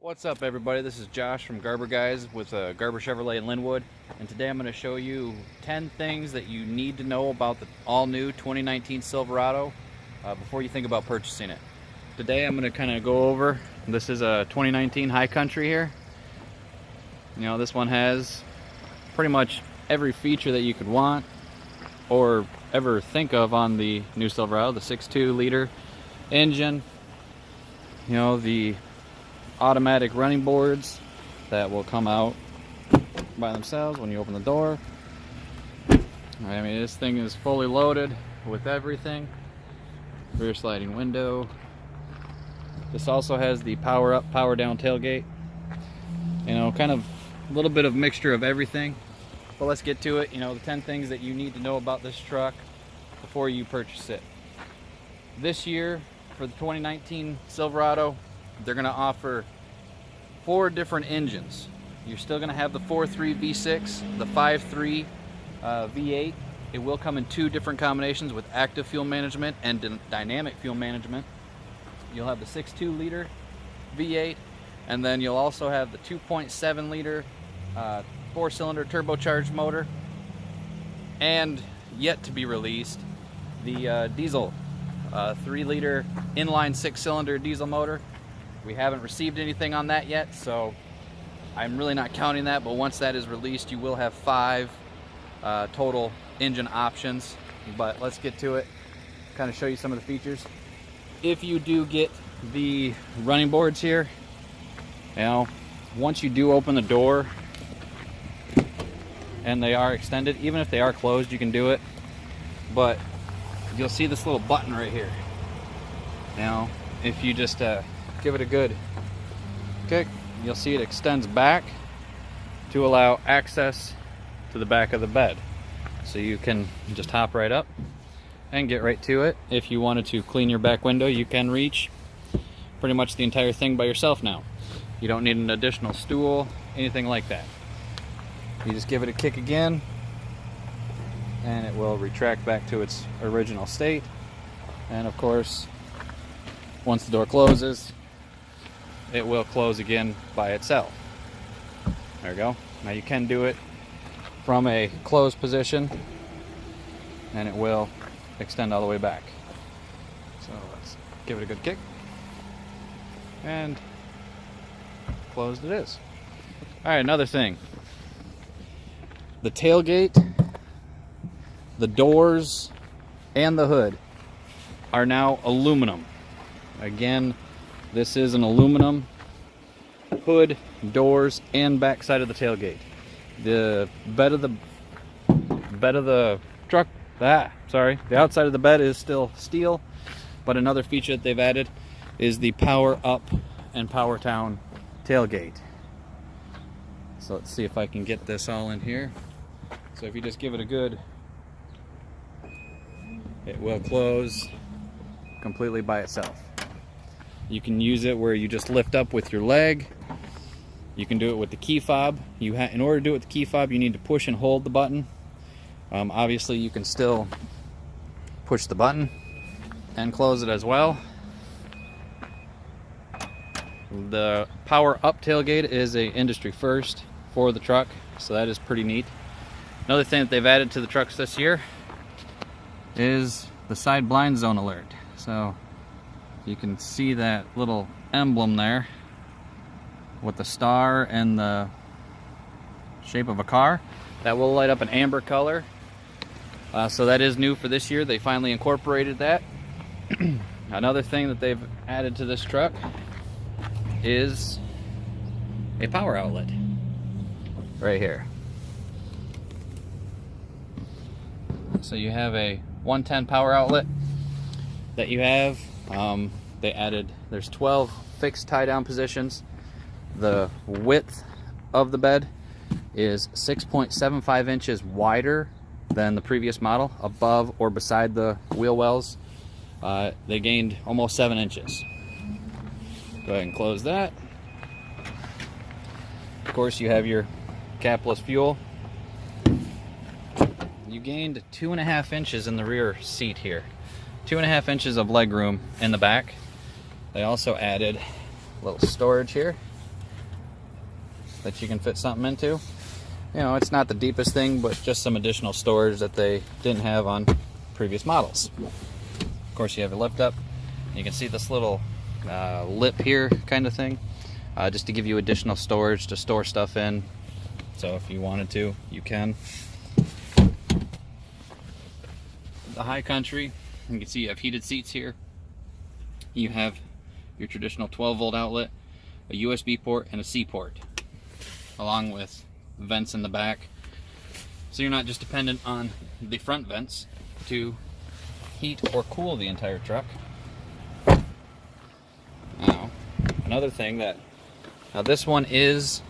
What's up, everybody? This is Josh from Garber Guys with Garber Chevrolet in Linwood, and today I'm going to show you 10 things that you need to know about the all-new 2019 Silverado before you think about purchasing it. Today I'm going to kind of go over, this is a 2019 High Country here. You know, this one has pretty much every feature that you could want or ever think of on the new Silverado. The 6.2 liter engine, you know, the automatic running boards that will come out by themselves when you open the door. I mean, this thing is fully loaded with everything. Rear sliding window. This also has the power up, power down tailgate. You know, kind of a little bit of mixture of everything. But let's get to it. You know, the 10 things that you need to know about this truck before you purchase it. This year, for the 2019 Silverado, they're going to offer 4 different engines. You're still going to have the 4.3 V6, the 5.3 V8. It will come in 2 different combinations with active fuel management and dynamic fuel management. You'll have the 6.2 liter V8, and then you'll also have the 2.7 liter 4-cylinder turbocharged motor, and yet to be released, the diesel 3-liter inline 6-cylinder diesel motor. We haven't received anything on that yet, so I'm really not counting that, but once that is released, you will have 5 total engine options. But let's get to it, kind of show you some of the features. If you do get the running boards here, you know, once you do open the door and they are extended, even if they are closed, you can do it, but you'll see this little button right here. Now, if you just give it a good kick, you'll see it extends back to allow access to the back of the bed. So you can just hop right up and get right to it. If you wanted to clean your back window, you can reach pretty much the entire thing by yourself now. You don't need an additional stool, anything like that. You just give it a kick again, and it will retract back to its original state. And of course, once the door closes, it will close again by itself. There we go. Now you can do it from a closed position, and it will extend all the way back. So let's give it a good kick, and closed it is. All right, another thing. The tailgate, the doors, and the hood are now aluminum. Again, this is an aluminum hood, doors, and back side of the tailgate. The bed of the truck, the outside of the bed is still steel, but another feature that they've added is the power up and power down tailgate. So let's see if I can get this all in here. So if you just give it a good, it will close completely by itself. You can use it where you just lift up with your leg. You can do it with the key fob. In order to do it with the key fob, you need to push and hold the button. Obviously, you can still push the button and close it as well. The power up tailgate is an industry first for the truck, so that is pretty neat. Another thing that they've added to the trucks this year is the side blind zone alert. So you can see that little emblem there with the star and the shape of a car. That will light up an amber color. So that is new for this year. They finally incorporated that. Another thing that they've added to this truck is a power outlet right here. So you have a 110 power outlet that you have. There's 12 fixed tie down positions. The width of the bed is 6.75 inches wider than the previous model, above or beside the wheel wells. They gained almost 7 inches. Go ahead and close that. Of course, you have your capless fuel. You gained 2.5 inches in the rear seat here. 2.5 inches of leg room in the back. They also added a little storage here. that you can fit something into. You know, it's not the deepest thing, but just some additional storage that they didn't have on previous models. Of course, you have it lift up. You can see this little lip here kind of thing, just to give you additional storage to store stuff in. So if you wanted to, you can. The High Country, you can see you have heated seats here. You have your traditional 12-volt outlet, a USB port, and a C port, along with vents in the back. So you're not just dependent on the front vents to heat or cool the entire truck. Now, another thing that, now this one is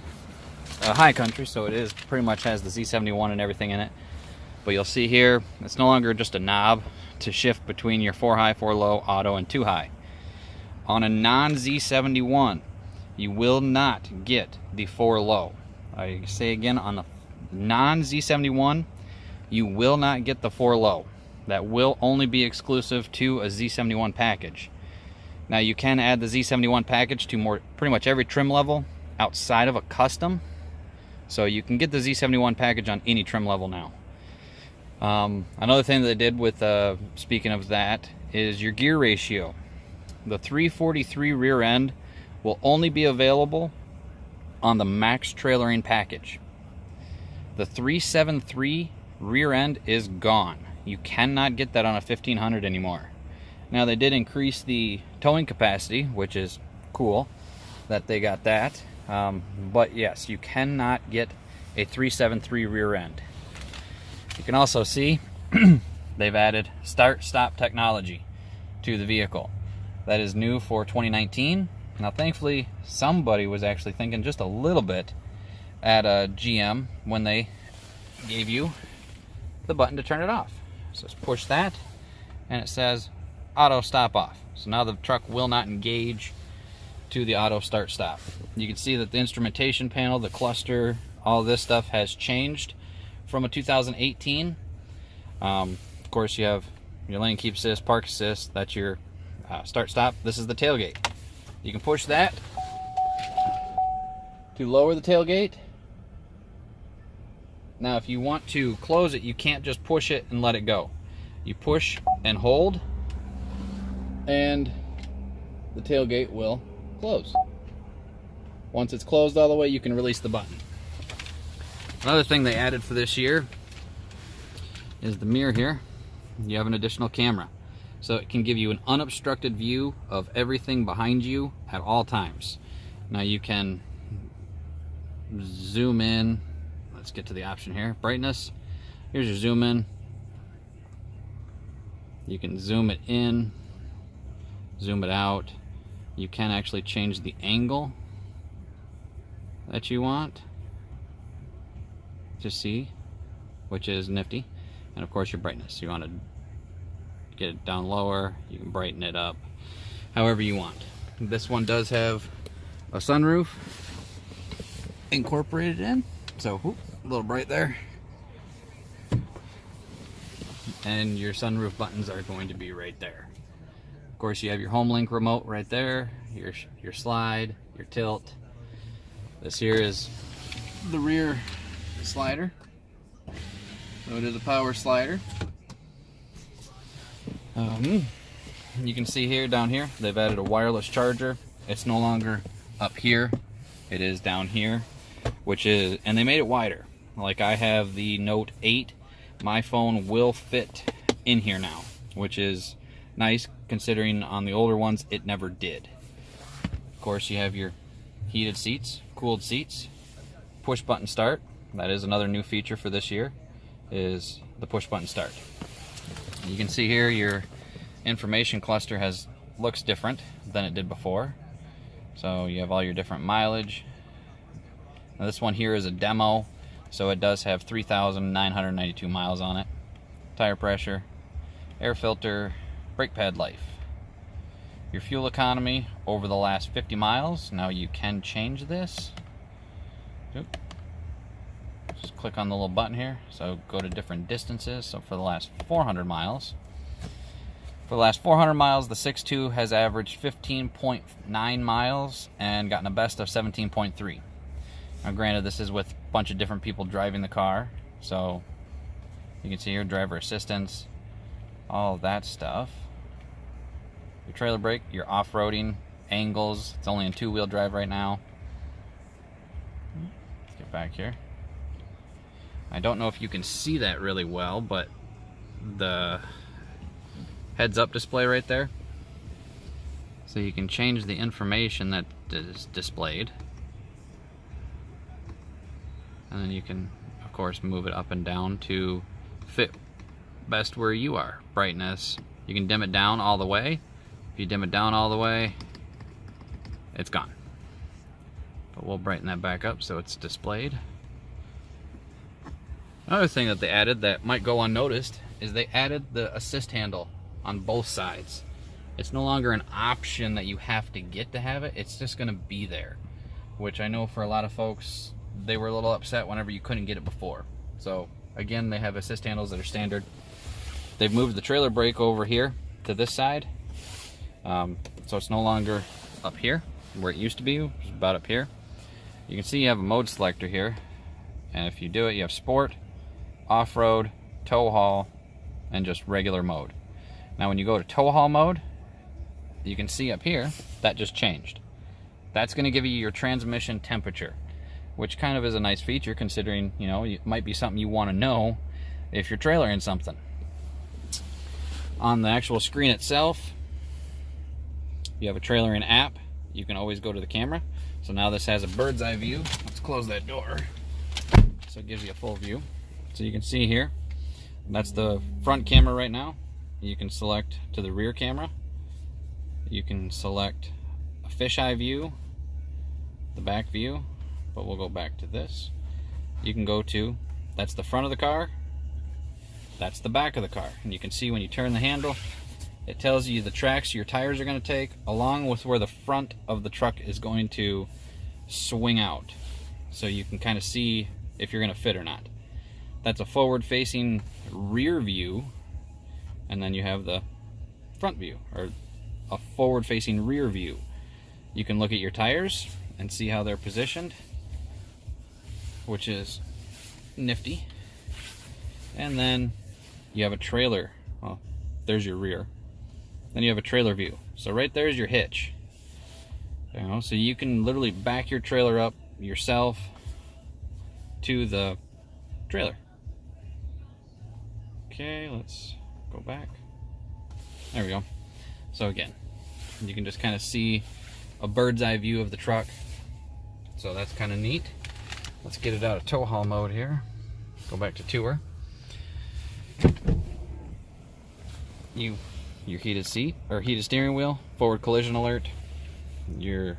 a High Country, so it is pretty much has the Z71 and everything in it. But you'll see here, it's no longer just a knob to shift between your 4 high, 4 low, auto, and 2 high. On a non-Z71, you will not get the 4 low. I say again, on the non-Z71, you will not get the 4 low. That will only be exclusive to a Z71 package. Now you can add the Z71 package to pretty much every trim level outside of a custom. So you can get the Z71 package on any trim level now. Another thing that they did with, speaking of that, is your gear ratio. The 343 rear end will only be available on the max trailering package. The 373 rear end is gone. You cannot get that on a 1500 anymore. Now they did increase the towing capacity, which is cool that they got that. But yes, you cannot get a 373 rear end. You can also see they've added start-stop technology to the vehicle. That is new for 2019. Now thankfully somebody was actually thinking just a little bit at GM when they gave you the button to turn it off. So just push that and it says auto stop off. So now the truck will not engage to the auto start stop. You can see that the instrumentation panel, the cluster, all this stuff has changed from a 2018. Of course you have your lane keep assist, park assist, that's your start stop. This is the tailgate. You can push that to lower the tailgate. Now if you want to close it, you can't just push it and let it go. You push and hold and the tailgate will close. Once it's closed all the way, you can release the button. Another thing they added for this year is the mirror here. You have an additional camera. So it can give you an unobstructed view of everything behind you at all times. Now you can zoom in. Let's get to the option here. Brightness. Here's your zoom in. You can zoom it in, zoom it out. You can actually change the angle that you want to see, which is nifty. And of course your brightness. You want to get it down lower, you can brighten it up however you want. This one does have a sunroof incorporated in, so a little bright there. And your sunroof buttons are going to be right there. Of course you have your home link remote right there, your slide, your tilt. This here is the rear slider. So it is a power slider. You can see here, down here, they've added a wireless charger. It's no longer up here, it is down here, and they made it wider. Like I have the Note 8, my phone will fit in here now, which is nice considering on the older ones it never did. Of course you have your heated seats, cooled seats, push button start. That is another new feature for this year, is the push button start. You can see here your information cluster looks different than it did before. So you have all your different mileage. Now this one here is a demo, so it does have 3,992 miles on it. Tire pressure, air filter, brake pad life. Your fuel economy over the last 50 miles. Now you can change this. Oop. Just click on the little button here, so go to different distances. So for the last 400 miles, the 6.2 has averaged 15.9 miles and gotten a best of 17.3. Now granted, this is with a bunch of different people driving the car, so you can see here driver assistance, all of that stuff. Your trailer brake, your off-roading angles. It's only in 2-wheel drive right now. Let's get back here. I don't know if you can see that really well, but the heads-up display right there. So you can change the information that is displayed. And then you can, of course, move it up and down to fit best where you are. Brightness, you can dim it down all the way. If you dim it down all the way, it's gone. But we'll brighten that back up so it's displayed. Another thing that they added that might go unnoticed is they added the assist handle on both sides. It's no longer an option that you have to get to have it, it's just gonna be there. Which I know for a lot of folks, they were a little upset whenever you couldn't get it before. So again, they have assist handles that are standard. They've moved the trailer brake over here to this side. So it's no longer up here where it used to be. It was about up here. You can see you have a mode selector here, and if you do it, you have sport, off-road, tow haul, and just regular mode. Now when you go to tow haul mode, you can see up here that just changed. That's going to give you your transmission temperature, which kind of is a nice feature considering, you know, it might be something you want to know if you're trailering something. On the actual screen itself, you have a trailering app. You can always go to the camera. So now this has a bird's eye view. Let's close that door so it gives you a full view. So you can see here, that's the front camera right now. You can select to the rear camera. You can select a fisheye view, the back view, but we'll go back to this. You can go to, that's the front of the car, that's the back of the car. And you can see when you turn the handle, it tells you the tracks your tires are going to take, along with where the front of the truck is going to swing out. So you can kind of see if you're going to fit or not. That's a forward-facing rear view, and then you have the front view, or a forward-facing rear view. You can look at your tires and see how they're positioned, which is nifty. And then you have a trailer. Well, there's your rear. Then you have a trailer view. So right there is your hitch. You know, so you can literally back your trailer up yourself to the trailer. Okay, let's go back. There we go. So again, you can just kind of see a bird's eye view of the truck. So that's kind of neat. Let's get it out of tow haul mode here. Go back to tour. Your heated seat or heated steering wheel, forward collision alert, your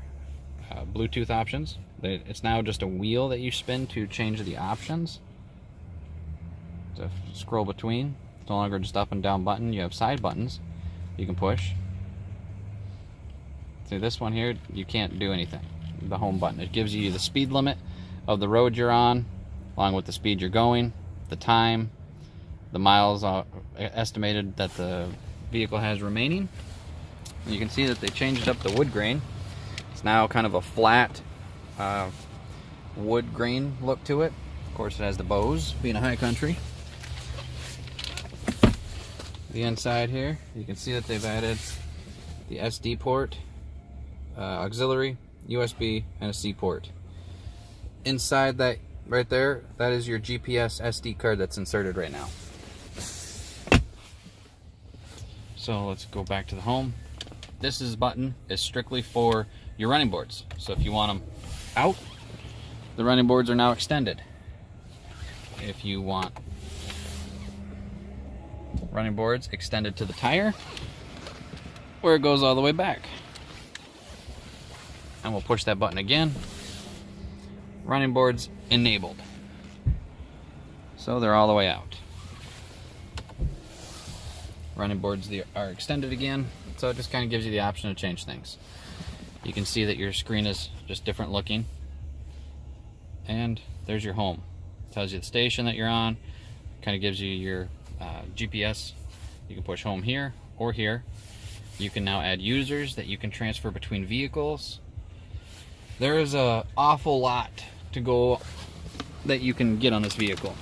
Bluetooth options. It's now just a wheel that you spin to change the options. To scroll between, it's no longer just up and down button. You have side buttons you can push. See this one here, you can't do anything. The home button, it gives you the speed limit of the road you're on, along with the speed you're going, the time, the miles estimated that the vehicle has remaining. You can see that they changed up the wood grain. It's now kind of a flat wood grain look to it. Of course, it has the bows, being a high country. The inside here, you can see that they've added the SD port, auxiliary, USB, and a C port. Inside that right there, that is your GPS SD card that's inserted right now. So let's go back to the home. This button is strictly for your running boards. So if you want them out, the running boards are now extended. If you want running boards extended to the tire, where it goes all the way back. And we'll push that button again. Running boards enabled. So they're all the way out. Running boards are extended again, so it just kind of gives you the option to change things. You can see that your screen is just different looking. And there's your home. It tells you the station that you're on, kind of gives you your GPS. You can push home here or here. You can now add users that you can transfer between vehicles. There is an awful lot to go that you can get on this vehicle.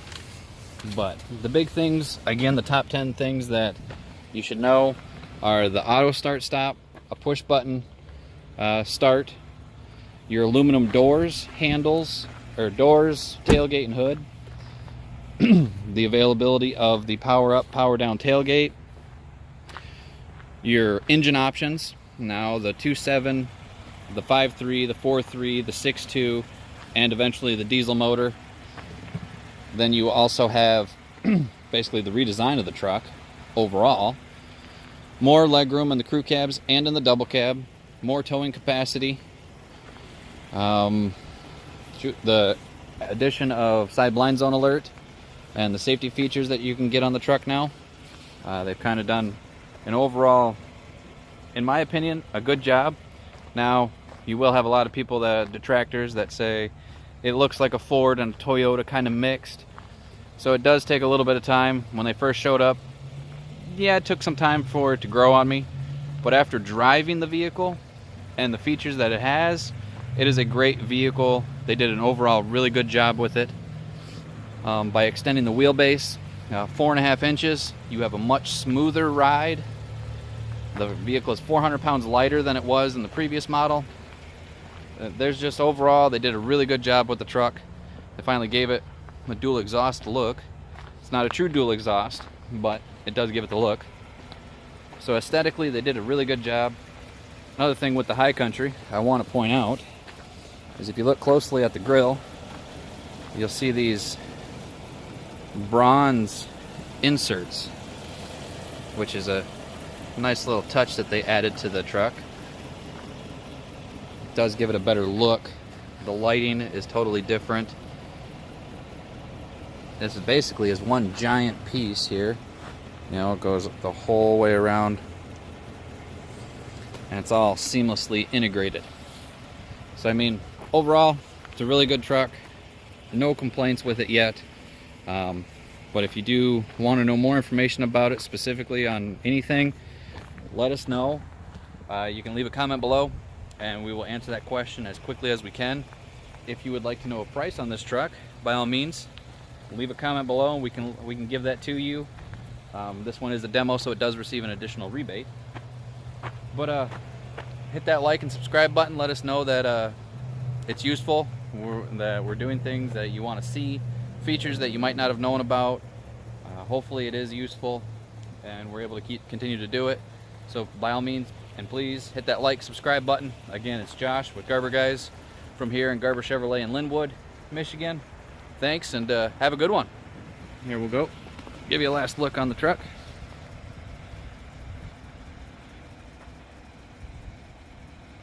But the big things, again, the top 10 things that you should know are the auto start stop, a push button start, your aluminum doors, handles, or doors, tailgate and hood, the availability of the power up, power down tailgate, your engine options, now the 2.7, the 5.3, the 4.3, the 6.2, and eventually the diesel motor. Then you also have basically the redesign of the truck overall. More legroom in the crew cabs and in the double cab. More towing capacity. The addition of side blind zone alert and the safety features that you can get on the truck now. They've kind of done an overall, in my opinion, a good job. Now, you will have a lot of people, detractors, that say it looks like a Ford and a Toyota kind of mixed. So it does take a little bit of time. When they first showed up, yeah, it took some time for it to grow on me. But after driving the vehicle and the features that it has, it is a great vehicle. They did an overall really good job with it. By extending the wheelbase 4.5 inches, you have a much smoother ride. The vehicle is 400 pounds lighter than it was in the previous model. There's just overall, they did a really good job with the truck. They finally gave it a dual exhaust look. It's not a true dual exhaust, but it does give it the look. So aesthetically, they did a really good job. Another thing with the High Country I want to point out is if you look closely at the grille, you'll see these bronze inserts, which is a nice little touch that they added to the truck. It does give it a better look. The lighting is totally different. This is basically one giant piece here. You know, it goes the whole way around, and it's all seamlessly integrated. So I mean, overall, it's a really good truck. No complaints with it yet. But if you do want to know more information about it, specifically on anything, let us know. You can leave a comment below, and we will answer that question as quickly as we can. If you would like to know a price on this truck, by all means, leave a comment below, and we can give that to you. This one is a demo, so it does receive an additional rebate. But hit that like and subscribe button. Let us know that it's useful, that we're doing things that you want to see, features that you might not have known about. Hopefully it is useful, and we're able to continue to do it. So by all means, and please hit that like, subscribe button. Again, it's Josh with Garber Guys from here in Garber Chevrolet in Linwood, Michigan. Thanks, and have a good one. Here we'll go. Give you a last look on the truck.